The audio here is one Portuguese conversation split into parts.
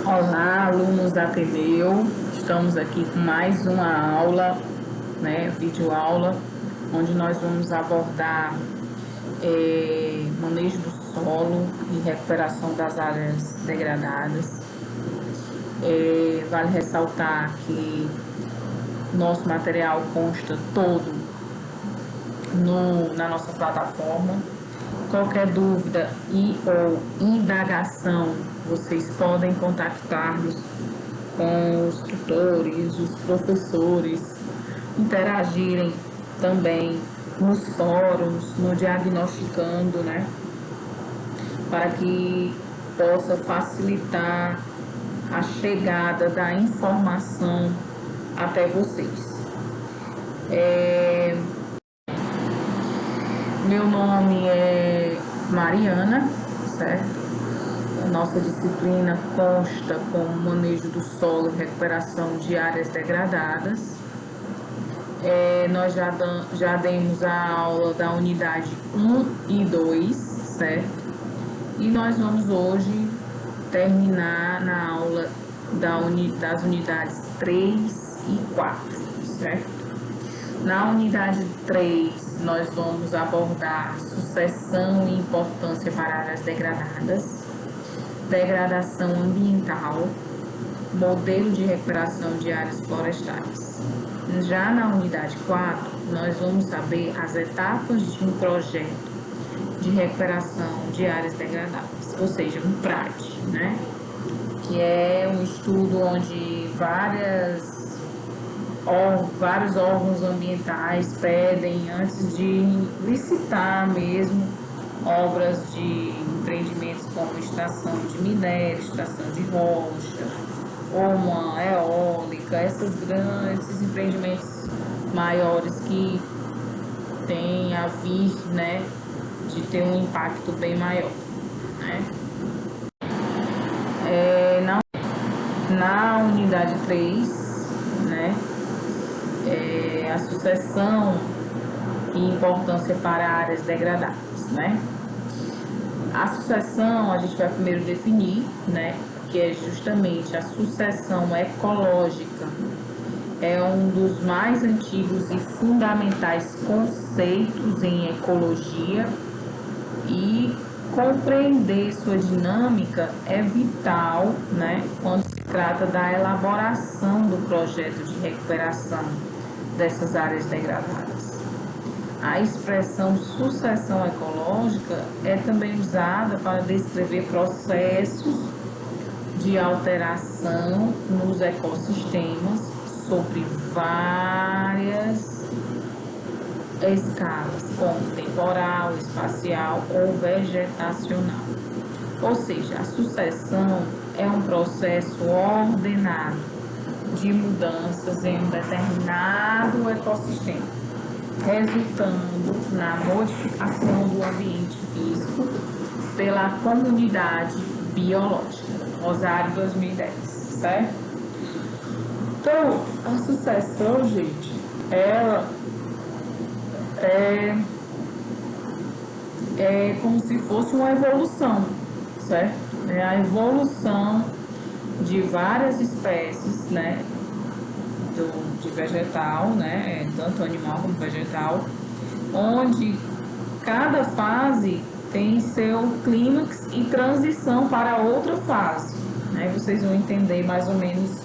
Olá, alunos da Ateneu. Estamos aqui com mais uma aula, videoaula, onde nós vamos abordar manejo do solo e recuperação das áreas degradadas. Vale ressaltar que nosso material consta todo na nossa plataforma. Qualquer dúvida ou indagação, vocês podem contactar-nos com os tutores, os professores, interagirem também nos fóruns, no Diagnosticando, para que possa facilitar a chegada da informação até vocês. Meu nome é Mariana, certo? A nossa disciplina consta com manejo do solo e recuperação de áreas degradadas. Nós já demos a aula da unidade 1 e 2, certo? E nós vamos hoje terminar na aula das unidades 3 e 4, certo? Na unidade 3, nós vamos abordar sucessão e importância para áreas degradadas, degradação ambiental, modelo de recuperação de áreas florestais. Já na unidade 4, nós vamos saber as etapas de um projeto de recuperação de áreas degradadas, ou seja, um PRAD, que é um estudo onde vários órgãos ambientais pedem, antes de licitar mesmo, obras de empreendimentos como estação de minério, estação de rocha, ou uma eólica, esses empreendimentos maiores que têm a vir, de ter um impacto bem maior, Na unidade 3, a sucessão e importância para áreas degradadas, A sucessão a gente vai primeiro definir, que é justamente a sucessão ecológica. É um dos mais antigos e fundamentais conceitos em ecologia, e compreender sua dinâmica é vital, quando se trata da elaboração do projeto de recuperação dessas áreas degradadas. A expressão sucessão ecológica é também usada para descrever processos de alteração nos ecossistemas sobre várias escalas, como temporal, espacial ou vegetacional. Ou seja, a sucessão é um processo ordenado de mudanças em um determinado ecossistema, resultando na modificação do ambiente físico pela comunidade biológica. Rosário, 2010, certo? Então, a sucessão, gente, ela é como se fosse uma evolução, certo? É a evolução de várias espécies, de vegetal, tanto animal como vegetal, onde cada fase tem seu clímax e transição para outra fase, Vocês vão entender mais ou menos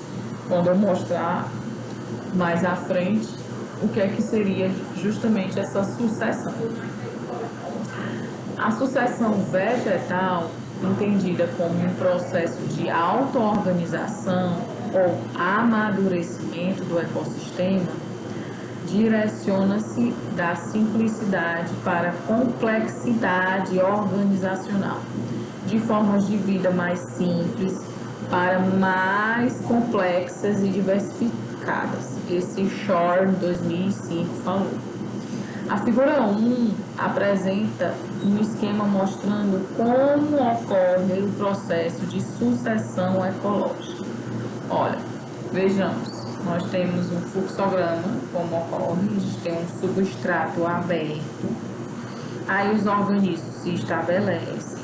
quando eu mostrar mais à frente o que é que seria justamente essa sucessão. A sucessão vegetal, entendida como um processo de auto-organização ou amadurecimento do ecossistema, direciona-se da simplicidade para a complexidade organizacional, de formas de vida mais simples para mais complexas e diversificadas. Esse Shore, 2005, falou. A figura 1 apresenta um esquema mostrando como ocorre o processo de sucessão ecológica. Olha, vejamos, nós temos um fluxograma, como ocorre, a gente tem um substrato aberto, aí os organismos se estabelecem,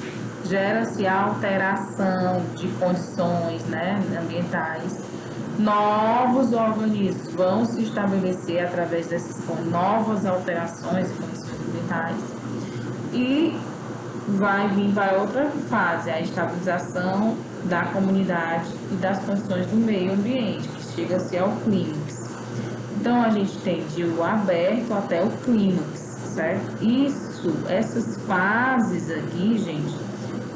gera-se alteração de condições, né, ambientais. Novos organismos vão se estabelecer através dessas novas alterações de condições ambientais. E vai outra fase, a estabilização da comunidade e das condições do meio ambiente, que chega-se ao clímax. Então, a gente tem de o aberto até o clímax, certo? Essas fases aqui, gente,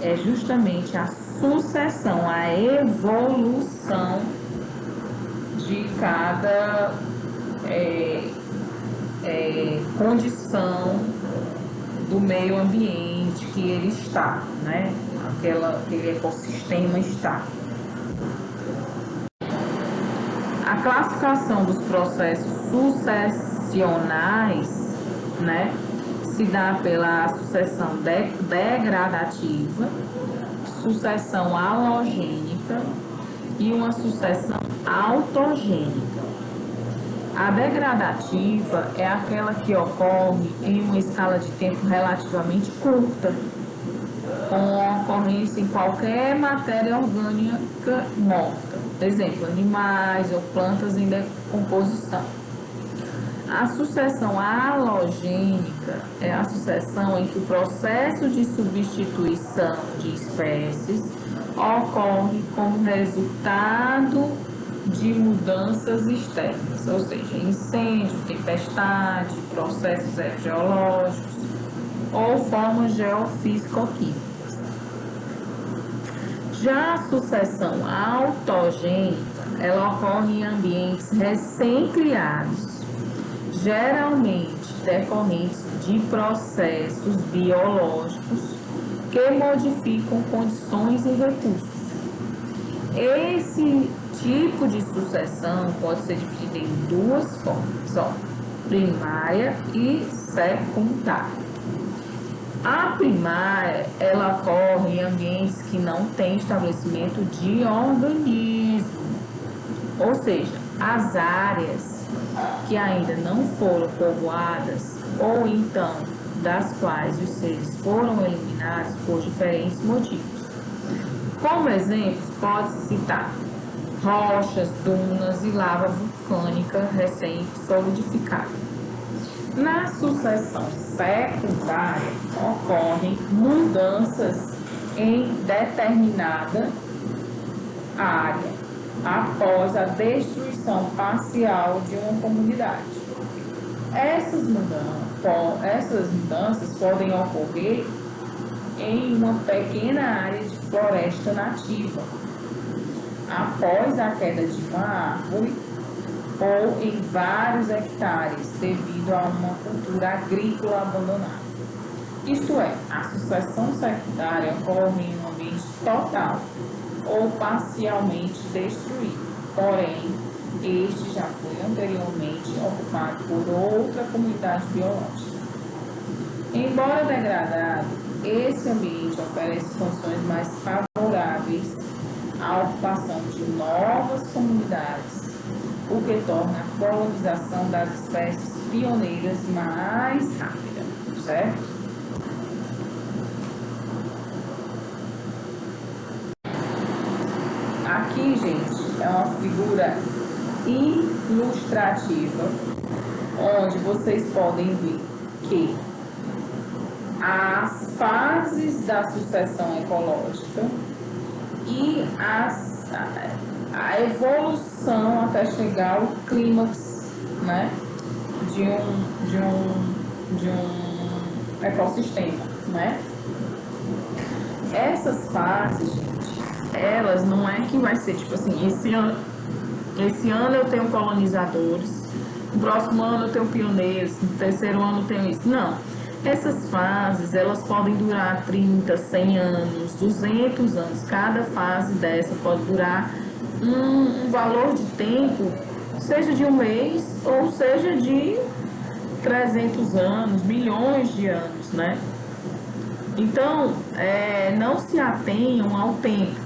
é justamente a sucessão, a evolução de cada condição do meio ambiente que ele está, né? Aquele ecossistema está. A classificação dos processos sucessionais, né, se dá pela sucessão degradativa, sucessão halogênica e uma sucessão autogênica. A degradativa é aquela que ocorre em uma escala de tempo relativamente curta, com ocorrência em qualquer matéria orgânica morta, por exemplo, animais ou plantas em decomposição. A sucessão halogênica é a sucessão em que o processo de substituição de espécies ocorre como resultado de mudanças externas, ou seja, incêndio, tempestade, processos geológicos ou formas geofísico-químicas. Já a sucessão autogênica, ela ocorre em ambientes recém-criados, geralmente decorrentes de processos biológicos que modificam condições e recursos. Esse tipo de sucessão pode ser dividida em duas formas, primária e secundária. A primária, ela ocorre em ambientes que não têm estabelecimento de organismo, ou seja, as áreas que ainda não foram povoadas ou então das quais os seres foram eliminados por diferentes motivos. Como exemplos, pode-se citar rochas, dunas e lava vulcânica recém-solidificada. Na sucessão secundária, ocorrem mudanças em determinada área após a destruição parcial de uma comunidade. Essas mudanças podem ocorrer em uma pequena área de floresta nativa, após a queda de uma árvore, ou em vários hectares, devido a uma cultura agrícola abandonada. Isto é, a sucessão secundária ocorre em um ambiente total ou parcialmente destruído, porém, este já foi anteriormente ocupado por outra comunidade biológica. Embora degradado, esse ambiente oferece condições mais favoráveis à ocupação de novas comunidades, o que torna a colonização das espécies pioneiras mais rápida, certo? Aqui, gente, é uma figura ilustrativa, onde vocês podem ver que as fases da sucessão ecológica e a evolução até chegar ao clímax, né, de um ecossistema, né? Essas fases, gente, elas não é que vai ser tipo assim, esse ano eu tenho colonizadores, no próximo ano eu tenho pioneiros, no terceiro ano eu tenho isso. Não. Essas fases, elas podem durar 30, 100 anos, 200 anos. Cada fase dessa pode durar um valor de tempo, seja de um mês ou seja de 300 anos, milhões de anos, né? Então, não se atenham ao tempo,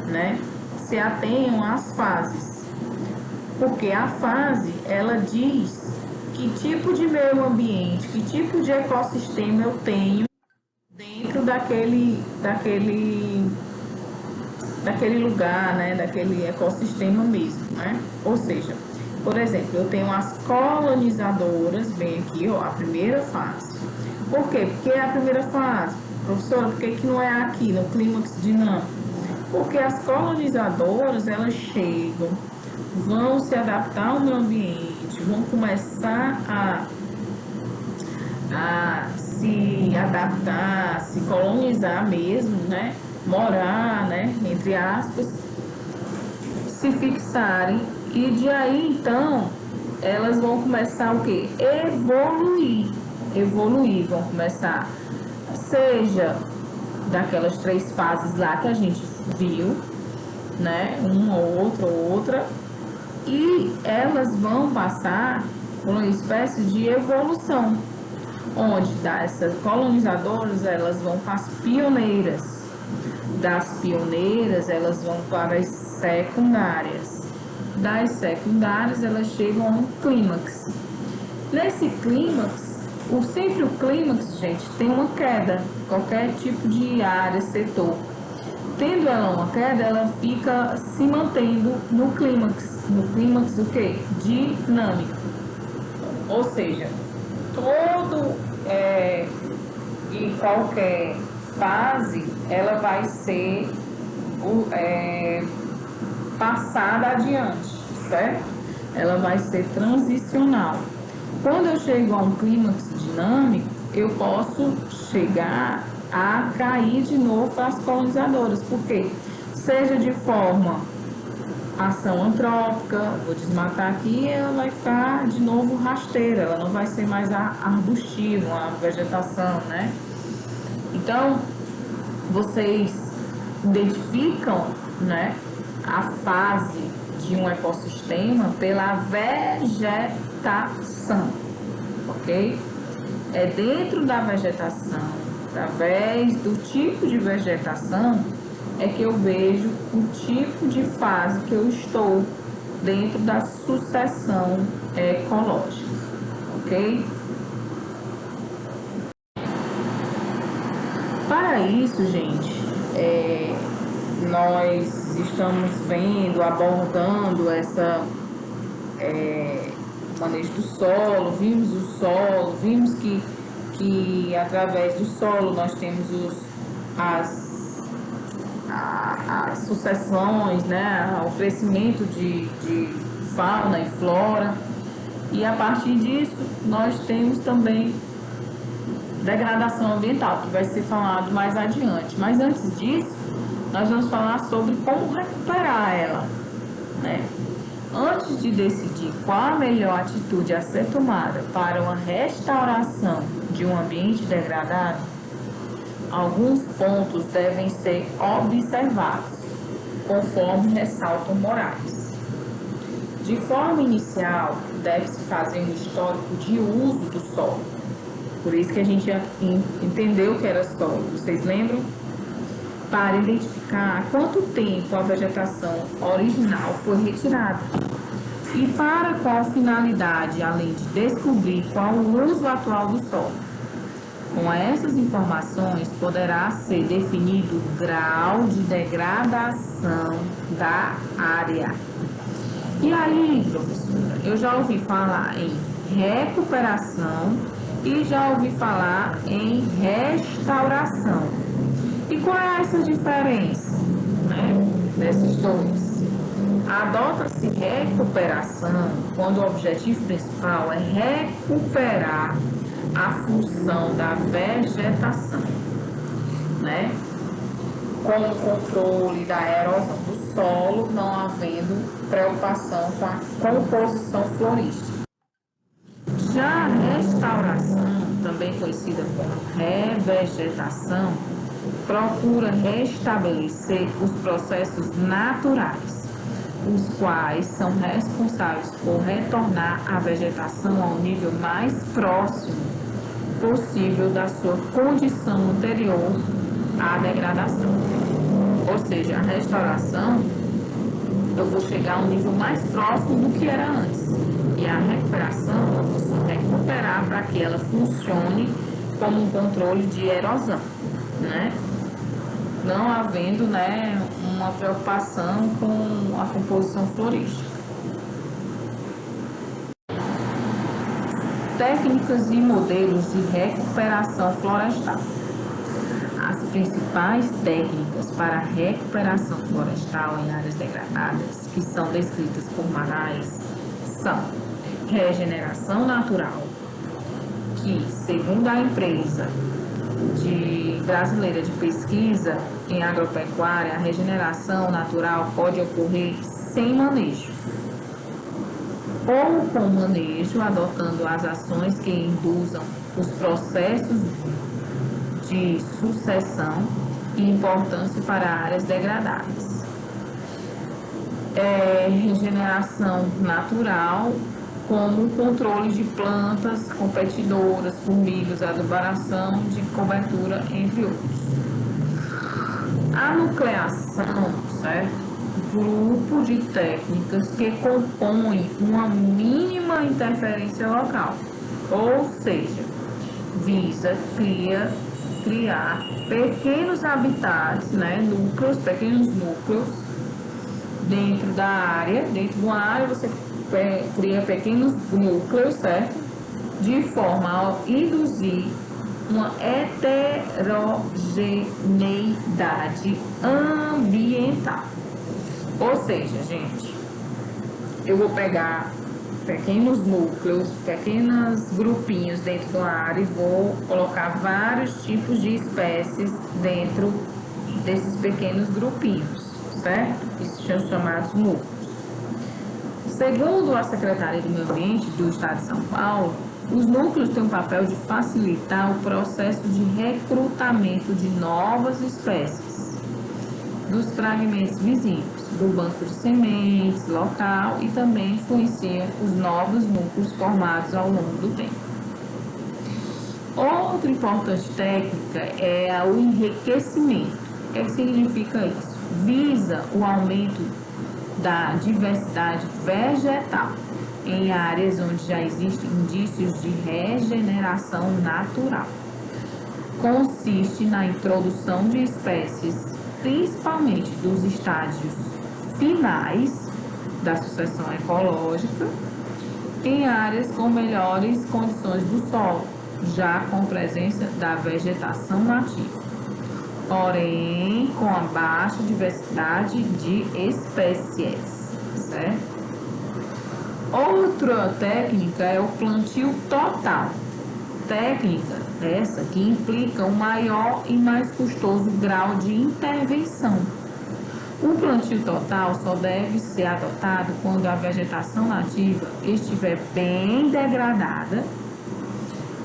né? Se atenham às fases. Porque a fase, ela diz que tipo de meio ambiente, que tipo de ecossistema eu tenho dentro daquele lugar, né, daquele ecossistema mesmo, né? Ou seja, por exemplo, eu tenho as colonizadoras, bem aqui, ó, a primeira fase. Por quê? Porque é a primeira fase. Professora, por que não é aqui, no clímax dinâmico? Porque as colonizadoras, elas chegam, vão se adaptar ao meio ambiente, vão começar a se adaptar, se colonizar mesmo, né? Morar, né? Entre aspas, se fixarem e de aí então elas vão começar o quê? Evoluir, vão começar, seja daquelas 3 fases lá que a gente viu, né? Uma ou outra, e elas vão passar por uma espécie de evolução, onde dessas colonizadoras elas vão para as pioneiras, das pioneiras elas vão para as secundárias, das secundárias elas chegam a um clímax. Nesse clímax, sempre o clímax, gente, tem uma queda, qualquer tipo de área, setor. Tendo ela uma queda, ela fica se mantendo no clímax. No clímax o quê? Dinâmico. Ou seja, todo e qualquer fase, ela vai ser passada adiante, certo? Ela vai ser transicional. Quando eu chego a um clímax dinâmico, eu posso chegar a cair de novo para as colonizadoras, porque seja de forma ação antrópica, vou desmatar aqui, ela vai ficar de novo rasteira, ela não vai ser mais arbustiva, a vegetação, né? Então, vocês identificam, né, a fase de um ecossistema pela vegetação, ok? É dentro da vegetação, através do tipo de vegetação, é que eu vejo o tipo de fase que eu estou dentro da sucessão ecológica, ok? Para isso, gente, nós estamos abordando essa manejo do solo, vimos que através do solo nós temos as sucessões, né, o crescimento de fauna e flora, e a partir disso nós temos também degradação ambiental, que vai ser falado mais adiante. Mas antes disso, nós vamos falar sobre como recuperar ela, né? Antes de decidir qual a melhor atitude a ser tomada para uma restauração de um ambiente degradado, alguns pontos devem ser observados, conforme ressaltam Moraes. De forma inicial, deve-se fazer um histórico de uso do solo. Por isso que a gente entendeu que era solo. Vocês lembram? Para identificar há quanto tempo a vegetação original foi retirada e para qual finalidade, além de descobrir qual o uso atual do solo. Com essas informações, poderá ser definido o grau de degradação da área. E aí, professora, eu já ouvi falar em recuperação e já ouvi falar em restauração. E qual é essa diferença, né, desses dois? Adota-se recuperação quando o objetivo principal é recuperar a função da vegetação, né, com o controle da erosão do solo, não havendo preocupação com a composição florística. Já a restauração, também conhecida como revegetação, procura restabelecer os processos naturais, os quais são responsáveis por retornar a vegetação ao nível mais próximo possível da sua condição anterior à degradação. Ou seja, a restauração, eu vou chegar a um nível mais próximo do que era antes. E a recuperação, eu vou recuperar para que ela funcione como um controle de erosão, né? Não havendo, né, uma preocupação com a composição florística. Técnicas e modelos de recuperação florestal. As principais técnicas para a recuperação florestal em áreas degradadas, que são descritas por Marais, são regeneração natural, que, segundo a empresa brasileira de pesquisa em agropecuária, a regeneração natural pode ocorrer sem manejo, ou com manejo, adotando as ações que induzam os processos de sucessão e importância para áreas degradadas. Regeneração natural, como controle de plantas competidoras, formigas, adubação de cobertura, entre outros. A nucleação, certo? Grupo de técnicas que compõem uma mínima interferência local, ou seja, visa criar pequenos habitats, né, pequenos núcleos dentro da área. Dentro de uma área você cria pequenos núcleos, certo? De forma a induzir uma heterogeneidade ambiental. Ou seja, gente, eu vou pegar pequenos núcleos, pequenos grupinhos dentro da área e vou colocar vários tipos de espécies dentro desses pequenos grupinhos, certo? Que são chamados núcleos. Segundo a Secretaria do Meio Ambiente do Estado de São Paulo, os núcleos têm o papel de facilitar o processo de recrutamento de novas espécies dos fragmentos vizinhos do banco de sementes local e também influencia os novos núcleos formados ao longo do tempo. Outra importante técnica é o enriquecimento. O que significa isso? Visa o aumento da diversidade vegetal em áreas onde já existem indícios de regeneração natural. Consiste na introdução de espécies, principalmente dos estágios finais da sucessão ecológica, em áreas com melhores condições do solo, já com presença da vegetação nativa, porém com a baixa diversidade de espécies, certo? Outra técnica é o plantio total. Técnica essa que implica um maior e mais custoso grau de intervenção. O plantio total só deve ser adotado quando a vegetação nativa estiver bem degradada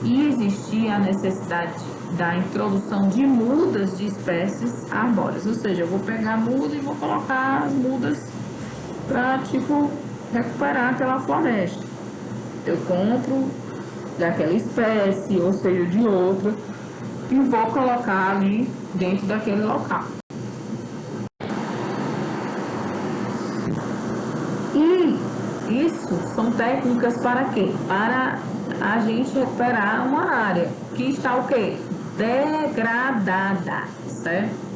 e existir a necessidade da introdução de mudas de espécies arbóreas. Ou seja, eu vou pegar a muda e vou colocar as mudas para, recuperar aquela floresta. Eu compro daquela espécie, ou seja, de outra, e vou colocar ali dentro daquele local. E isso são técnicas para quê? Para a gente recuperar uma área que está o quê? Degradada, certo?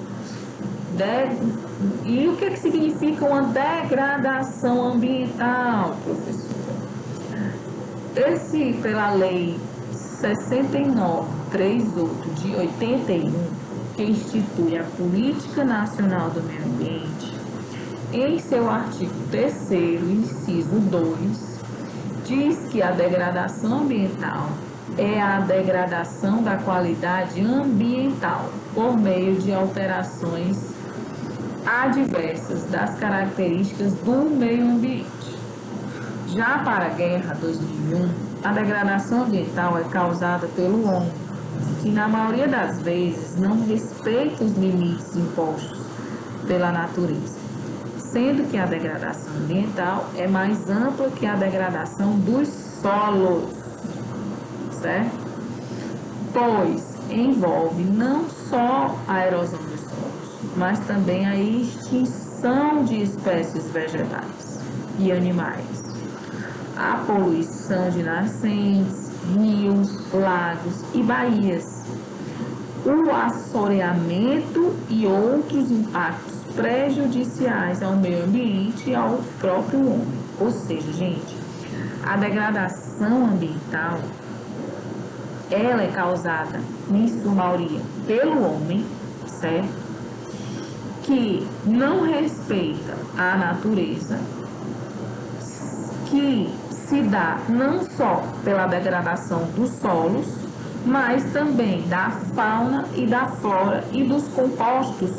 E o que significa uma degradação ambiental, professora? Pela lei 6938 de 81, que institui a Política Nacional do Meio Ambiente, em seu artigo 3º, inciso 2, diz que a degradação ambiental é a degradação da qualidade ambiental por meio de alterações adversas das características do meio ambiente. Já para a Guerra 2001, a degradação ambiental é causada pelo homem, que na maioria das vezes não respeita os limites impostos pela natureza, sendo que a degradação ambiental é mais ampla que a degradação dos solos, certo? Pois envolve não só a erosão dos solos, mas também a extinção de espécies vegetais e animais, a poluição de nascentes, rios, lagos e baías, o assoreamento e outros impactos prejudiciais ao meio ambiente e ao próprio homem. Ou seja, gente, a degradação ambiental, ela é causada, em sua maioria, pelo homem, certo? Que não respeita a natureza, que se dá não só pela degradação dos solos, mas também da fauna e da flora e dos compostos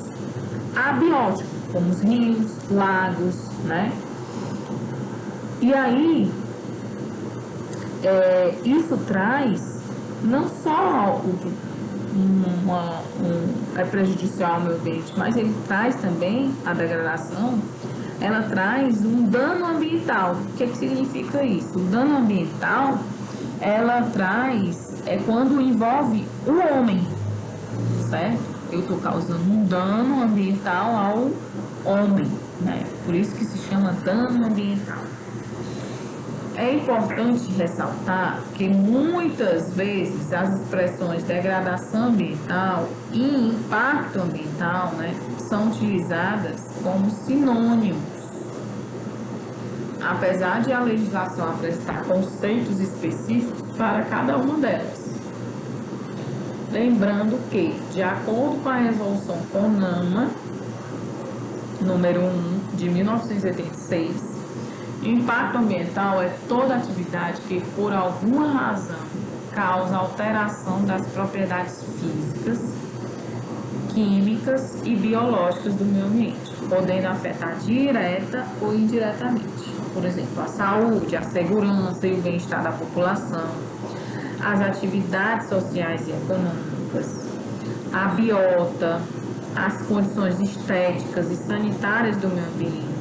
abióticos, como os rios, lagos, né? E aí, isso traz não só é prejudicial ao meio ambiente, mas ele traz também a degradação, ela traz um dano ambiental. O que significa isso? O dano ambiental, ela traz, quando envolve o homem, certo? Eu estou causando um dano ambiental ao homem, né? Por isso que se chama dano ambiental. É importante ressaltar que muitas vezes as expressões degradação ambiental e impacto ambiental, né, são utilizadas como sinônimos, apesar de a legislação apresentar conceitos específicos para cada uma delas. Lembrando que, de acordo com a resolução CONAMA, número 1 de 1986, impacto ambiental é toda atividade que, por alguma razão, causa alteração das propriedades físicas, químicas e biológicas do meio ambiente, podendo afetar direta ou indiretamente, por exemplo, a saúde, a segurança e o bem-estar da população, as atividades sociais e econômicas, a biota, as condições estéticas e sanitárias do meio ambiente,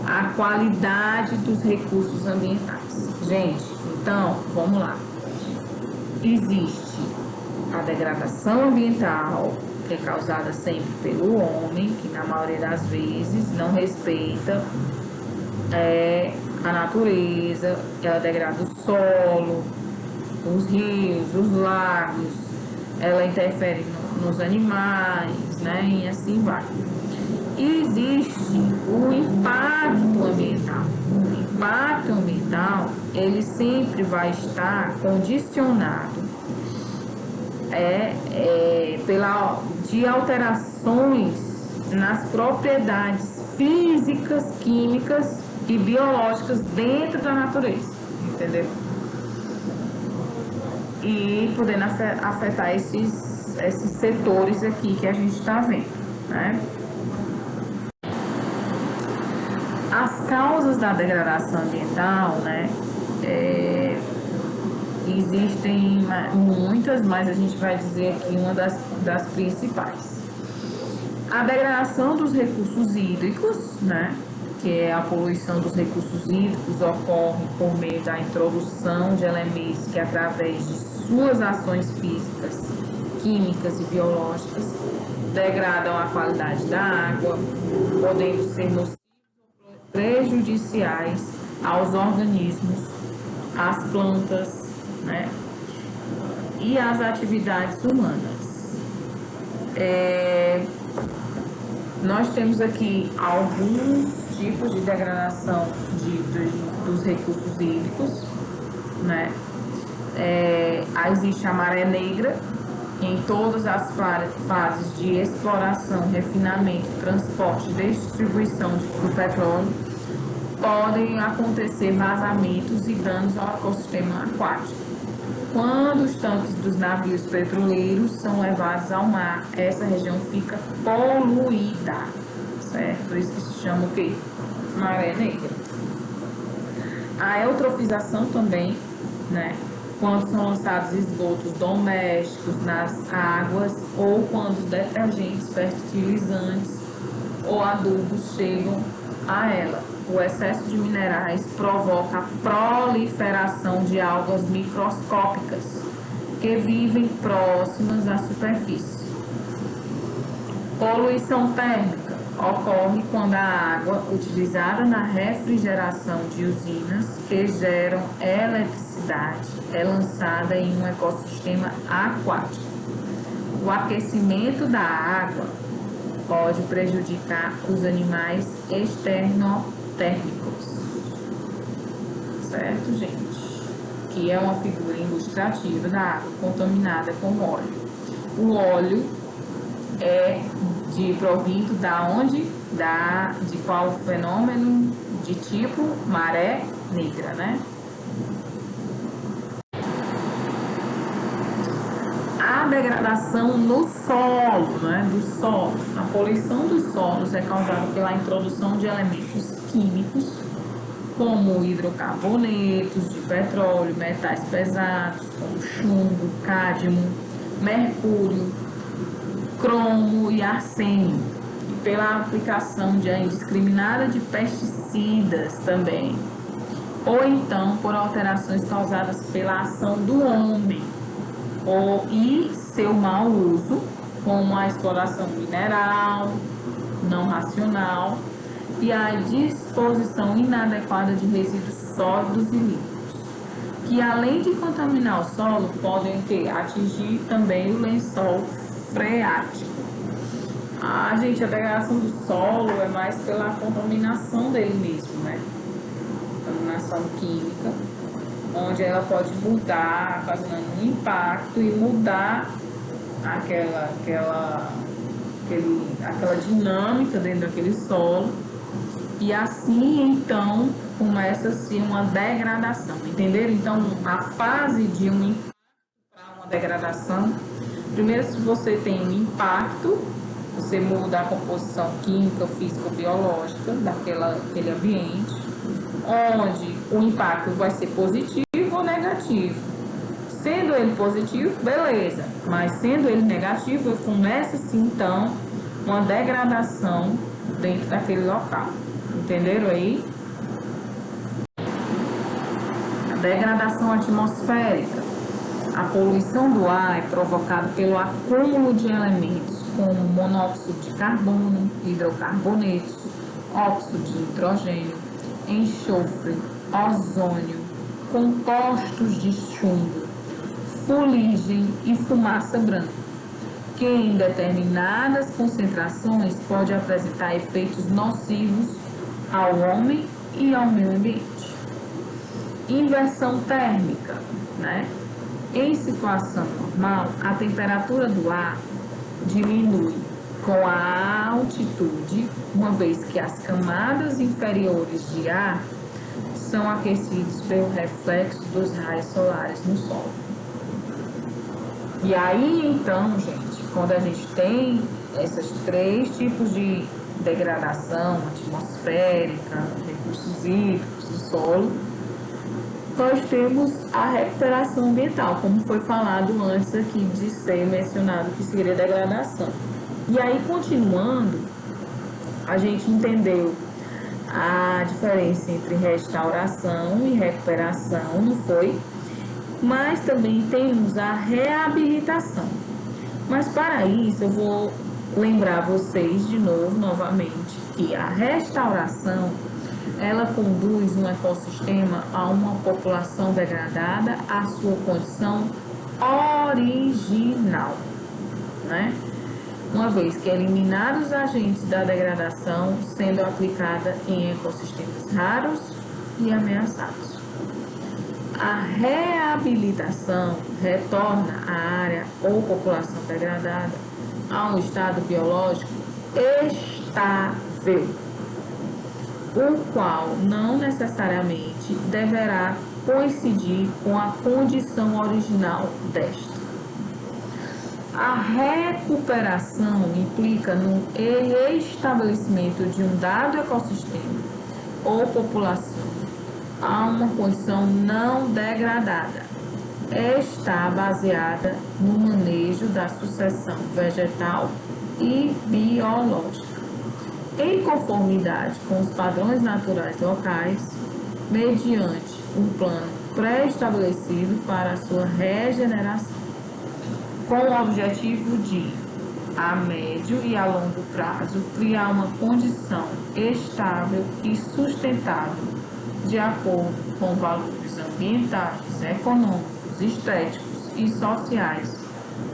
a qualidade dos recursos ambientais. Gente, então, vamos lá. Existe a degradação ambiental, que é causada sempre pelo homem, que na maioria das vezes não respeita a natureza, ela degrada o solo, os rios, os lagos, ela interfere nos animais, né, e assim vai. E existe o impacto ambiental. O impacto ambiental, ele sempre vai estar condicionado de alterações nas propriedades físicas, químicas e biológicas dentro da natureza, entendeu? E podendo afetar esses setores aqui que a gente está vendo, né? As causas da degradação ambiental, né, existem muitas, mas a gente vai dizer aqui uma das principais. A degradação dos recursos hídricos, né, que é a poluição dos recursos hídricos, ocorre por meio da introdução de elementos que, através de suas ações físicas, químicas e biológicas, degradam a qualidade da água, podendo ser nocivos prejudiciais aos organismos, às plantas, né, e às atividades humanas. Nós temos aqui alguns tipos de degradação dos recursos hídricos, né? Existe a maré negra, em todas as fases de exploração, refinamento, transporte e distribuição do petróleo, podem acontecer vazamentos e danos ao ecossistema aquático. Quando os tanques dos navios petroleiros são levados ao mar, essa região fica poluída, certo? Por isso que se chama o quê? Maré negra. A eutrofização também, né? Quando são lançados esgotos domésticos nas águas ou quando os detergentes, fertilizantes ou adubos chegam a ela. O excesso de minerais provoca a proliferação de algas microscópicas que vivem próximas à superfície. Poluição térmica ocorre quando a água utilizada na refrigeração de usinas que geram eletricidade é lançada em um ecossistema aquático. O aquecimento da água pode prejudicar os animais externotérmicos, certo, gente? Que é uma figura ilustrativa da água contaminada com óleo. O óleo é provindo da onde? De qual fenômeno? De tipo maré negra, né? A degradação no solo, né? Do solo. A poluição dos solos é causada pela introdução de elementos químicos, como hidrocarbonetos de petróleo, metais pesados, como chumbo, cádmio, mercúrio, cromo e arsênio, e pela aplicação indiscriminada de pesticidas também, ou então por alterações causadas pela ação do homem e seu mau uso, como a exploração mineral não racional e a disposição inadequada de resíduos sólidos e líquidos, que além de contaminar o solo, podem atingir também o lençol freático. Gente, a degradação do solo é mais pela contaminação dele mesmo, né? Contaminação química, onde ela pode mudar, causando um impacto e mudar aquela dinâmica dentro daquele solo. E assim, então, começa-se uma degradação, entenderam? Então, a fase de um impacto para uma degradação, primeiro, se você tem um impacto, você muda a composição química, física, biológica daquele ambiente, onde o impacto vai ser positivo ou negativo. Sendo ele positivo, beleza, mas sendo ele negativo, começa-se, então, uma degradação dentro daquele local. Entenderam aí? A degradação atmosférica. A poluição do ar é provocada pelo acúmulo de elementos como monóxido de carbono, hidrocarbonetos, óxido de nitrogênio, enxofre, ozônio, compostos de chumbo, fuligem e fumaça branca, que em determinadas concentrações pode apresentar efeitos nocivos ao homem e ao meio ambiente. Inversão térmica, né? Em situação normal, a temperatura do ar diminui com a altitude, uma vez que as camadas inferiores de ar são aquecidas pelo reflexo dos raios solares no solo. E aí, então, gente, quando a gente tem esses três tipos de degradação atmosférica, recursos hídricos do solo, nós temos a recuperação ambiental, como foi falado antes aqui de ser mencionado que seria degradação. E aí, continuando, a gente entendeu a diferença entre restauração e recuperação, não foi? Mas também temos a reabilitação. Mas para isso, eu vou lembrar vocês de novo, novamente, que a restauração ela conduz um ecossistema a uma população degradada à sua condição original, né? Uma vez que eliminados os agentes da degradação, sendo aplicada em ecossistemas raros e ameaçados. A reabilitação retorna a área ou população degradada a um estado biológico estável, o qual não necessariamente deverá coincidir com a condição original desta. A recuperação implica no estabelecimento de um dado ecossistema ou população a uma condição não degradada. Está baseada no manejo da sucessão vegetal e biológica, em conformidade com os padrões naturais locais, mediante um plano pré-estabelecido para a sua regeneração, com o objetivo de, a médio e a longo prazo, criar uma condição estável e sustentável de acordo com valores ambientais, econômicos, estéticos e sociais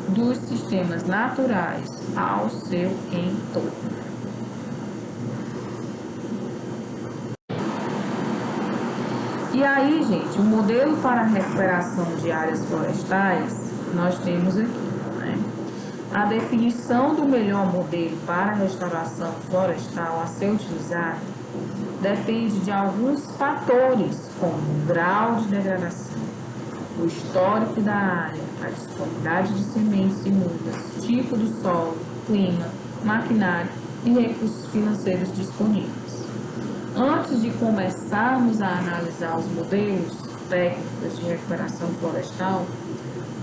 dos sistemas naturais ao seu entorno. E aí, gente, o modelo para a recuperação de áreas florestais, nós temos aqui, né? A definição do melhor modelo para a restauração florestal a ser utilizado depende de alguns fatores, como o grau de degradação, o histórico da área, a disponibilidade de sementes e mudas, tipo do solo, clima, maquinário e recursos financeiros disponíveis. Antes de começarmos a analisar os modelos técnicos de recuperação florestal,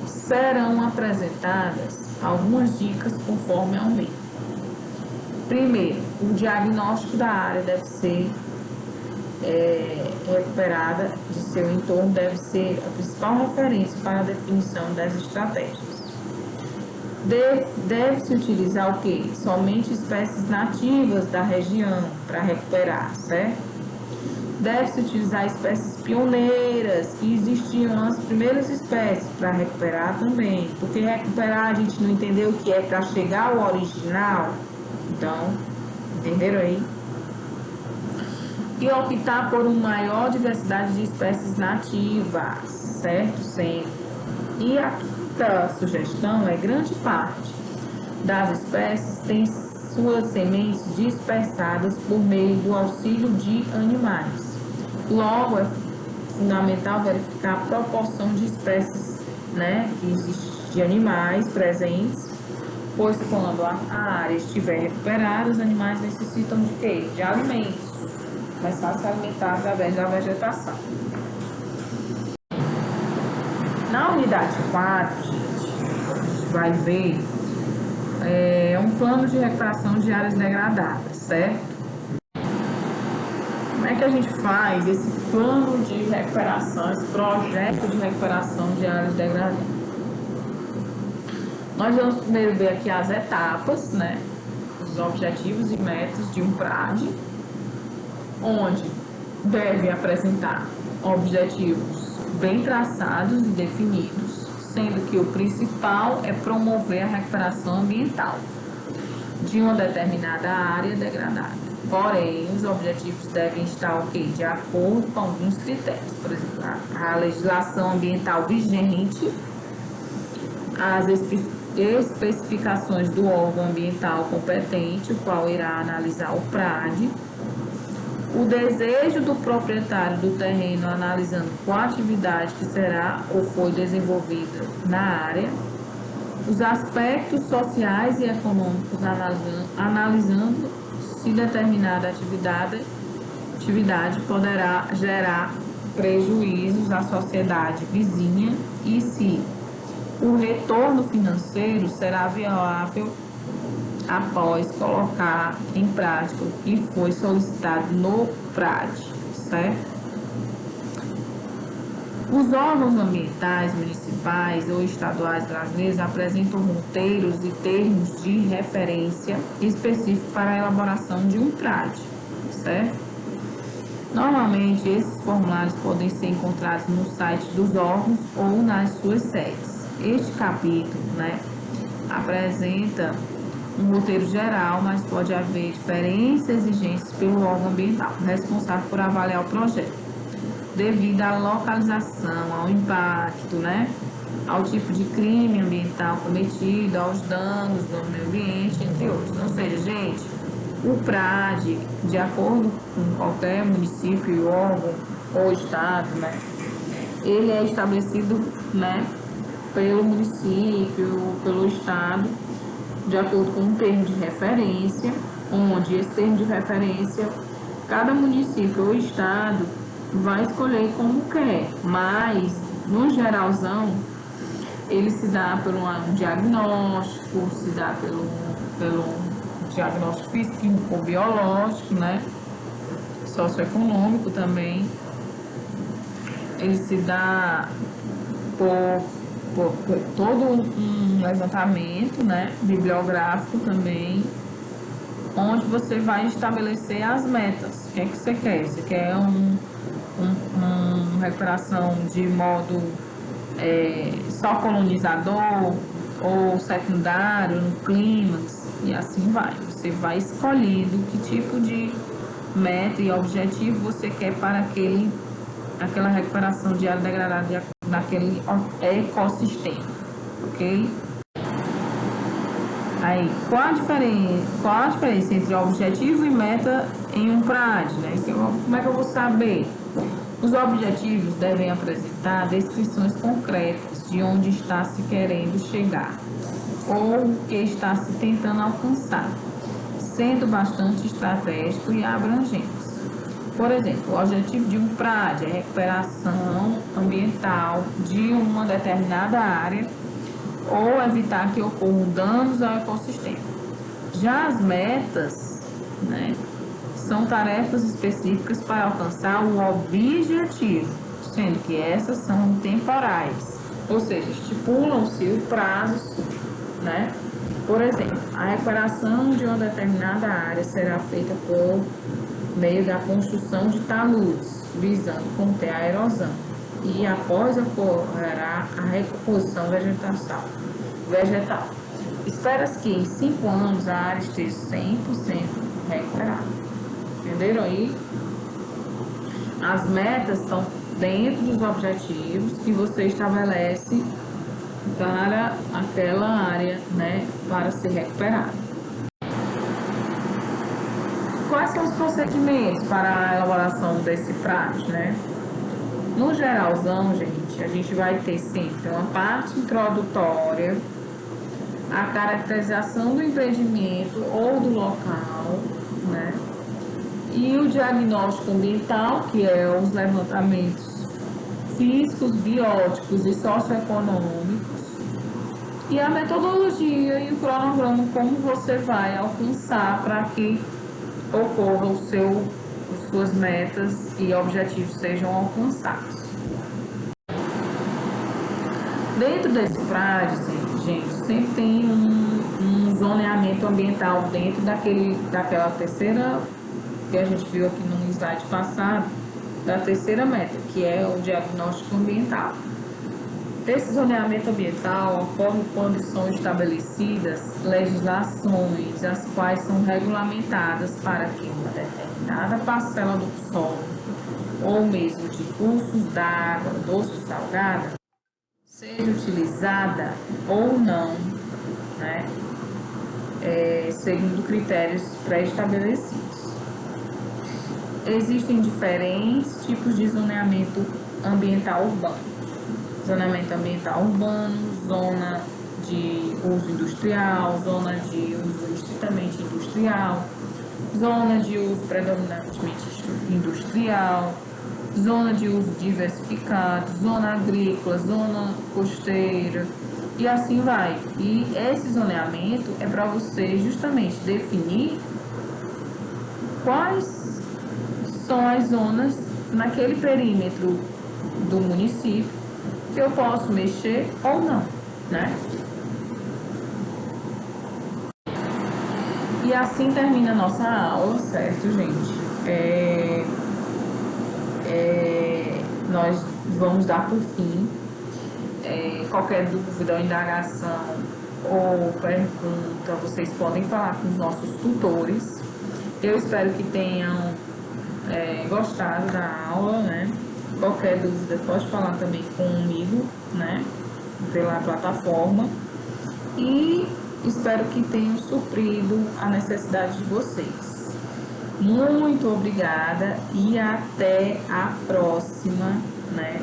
serão apresentadas algumas dicas conforme aumento. Primeiro, o diagnóstico da área deve ser recuperada de seu entorno, deve ser a principal referência para a definição das estratégias. Deve-se utilizar o quê? Somente espécies nativas da região para recuperar, certo? Deve-se utilizar espécies pioneiras, que existiam as primeiras espécies para recuperar também. Porque recuperar a gente não entendeu o que é para chegar ao original. Então, entenderam aí? E optar por uma maior diversidade de espécies nativas, certo? Sempre. E aqui a sugestão é grande parte das espécies tem suas sementes dispersadas por meio do auxílio de animais. Logo, é fundamental verificar a proporção de espécies, né, que existe de animais presentes, pois quando a área estiver recuperada, os animais necessitam de quê? De alimentos, começar a se alimentar através da vegetação. Na unidade 4, gente, a gente vai ver um plano de recuperação de áreas degradadas, certo? Como é que a gente faz esse plano de recuperação, esse projeto de recuperação de áreas degradadas? Nós vamos primeiro ver aqui as etapas, né? Os objetivos e metas de um PRAD, onde deve apresentar objetivos bem traçados e definidos, sendo que o principal é promover a recuperação ambiental de uma determinada área degradada. Porém, os objetivos devem estar de acordo com alguns critérios, por exemplo, a legislação ambiental vigente, as especificações do órgão ambiental competente, o qual irá analisar o PRAD, o desejo do proprietário do terreno analisando qual atividade que será ou foi desenvolvida na área, os aspectos sociais e econômicos analisando se determinada atividade poderá gerar prejuízos à sociedade vizinha e se o retorno financeiro será viável após colocar em prática o que foi solicitado no PRAD, certo? Os órgãos ambientais, municipais ou estaduais brasileiros apresentam roteiros e termos de referência específicos para a elaboração de um PRAD, certo? Normalmente, esses formulários podem ser encontrados no site dos órgãos ou nas suas sedes. Este capítulo, né, apresenta um roteiro geral, mas pode haver diferentes exigências pelo órgão ambiental responsável por avaliar o projeto, devido à localização, ao impacto, né, ao tipo de crime ambiental cometido, aos danos no meio ambiente, entre outros. Ou seja, gente, o PRAD, de acordo com qualquer município e órgão ou estado, né, ele é estabelecido, né, pelo município, pelo estado, de acordo com um termo de referência, onde esse termo de referência, cada município ou estado vai escolher como quer, mas, no geralzão, ele se dá por um diagnóstico, se dá pelo diagnóstico físico, químico, biológico, né? Socioeconômico também. Ele se dá por todo um levantamento, né, bibliográfico também, onde você vai estabelecer as metas. O que é que você quer? Você quer uma recuperação de modo só colonizador, ou secundário, no clímax, e assim vai. Você vai escolhendo que tipo de meta e objetivo você quer para aquela recuperação de área degradada naquele ecossistema, ok? Aí, qual a diferença entre objetivo e meta em um PRAD, né? Como é que eu vou saber? Os objetivos devem apresentar descrições concretas de onde está se querendo chegar ou o que está se tentando alcançar, sendo bastante estratégico e abrangente. Por exemplo, o objetivo de um PRAD é recuperação ambiental de uma determinada área ou evitar que ocorram danos ao ecossistema. Já as metas, né, são tarefas específicas para alcançar o objetivo, sendo que essas são temporais, ou seja, estipulam-se prazos, né? Por exemplo, a recuperação de uma determinada área será feita por meio da construção de taludes, visando conter a erosão, e após ocorrerá a recomposição vegetal. Espera-se que em 5 anos a área esteja 100% recuperada. Entenderam aí? As metas estão dentro dos objetivos que você estabelece para aquela área, né, para ser recuperada. Quais são os procedimentos para a elaboração desse PRAD, né? No geralzão, gente, a gente vai ter sempre uma parte introdutória, a caracterização do empreendimento ou do local, né? E o diagnóstico ambiental, que é os levantamentos físicos, bióticos e socioeconômicos, e a metodologia e o cronograma, como você vai alcançar para que ocorra suas metas e objetivos sejam alcançados. Dentro desse PRAD, gente, sempre tem um zoneamento ambiental dentro daquela terceira, que a gente viu aqui no slide passado, da terceira meta, que é o diagnóstico ambiental. Esse zoneamento ambiental ocorre quando são estabelecidas legislações, as quais são regulamentadas para que uma determinada parcela do solo, ou mesmo de cursos d'água, doce ou salgada, seja utilizada ou não, né, segundo critérios pré-estabelecidos. Existem diferentes tipos de zoneamento ambiental urbano. Zoneamento ambiental urbano, zona de uso industrial, zona de uso estritamente industrial, zona de uso predominantemente industrial, zona de uso diversificado, zona agrícola, zona costeira e assim vai. E esse zoneamento é para você justamente definir quais são as zonas naquele perímetro do município que eu posso mexer ou não, né? E assim termina a nossa aula, certo, gente? Nós vamos dar por fim. Qualquer dúvida ou indagação ou pergunta, vocês podem falar com os nossos tutores. Eu espero que tenham gostado da aula, né? Qualquer dúvida pode falar também comigo, né? Pela plataforma. E espero que tenham suprido a necessidade de vocês. Muito obrigada e até a próxima, né?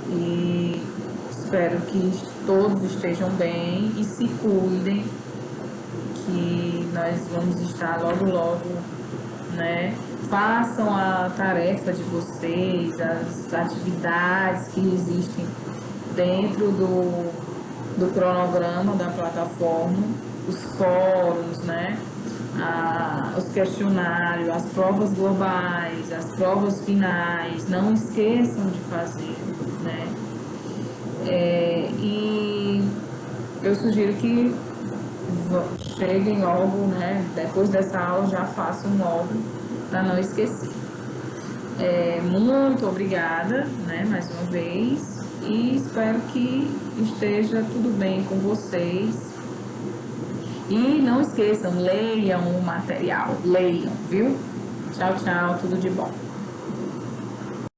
E espero que todos estejam bem e se cuidem, que nós vamos estar logo, né? Façam a tarefa de vocês, as atividades que existem dentro do cronograma da plataforma, os fóruns, né? Os questionários, as provas globais, as provas finais, não esqueçam de fazer, né? E eu sugiro que cheguem logo, né? Depois dessa aula já façam logo, para não esquecer. Muito obrigada, né? Mais uma vez. e espero que esteja tudo bem com vocês. E não esqueçam, leiam o material, leiam, viu? Tchau, tchau, tudo de bom.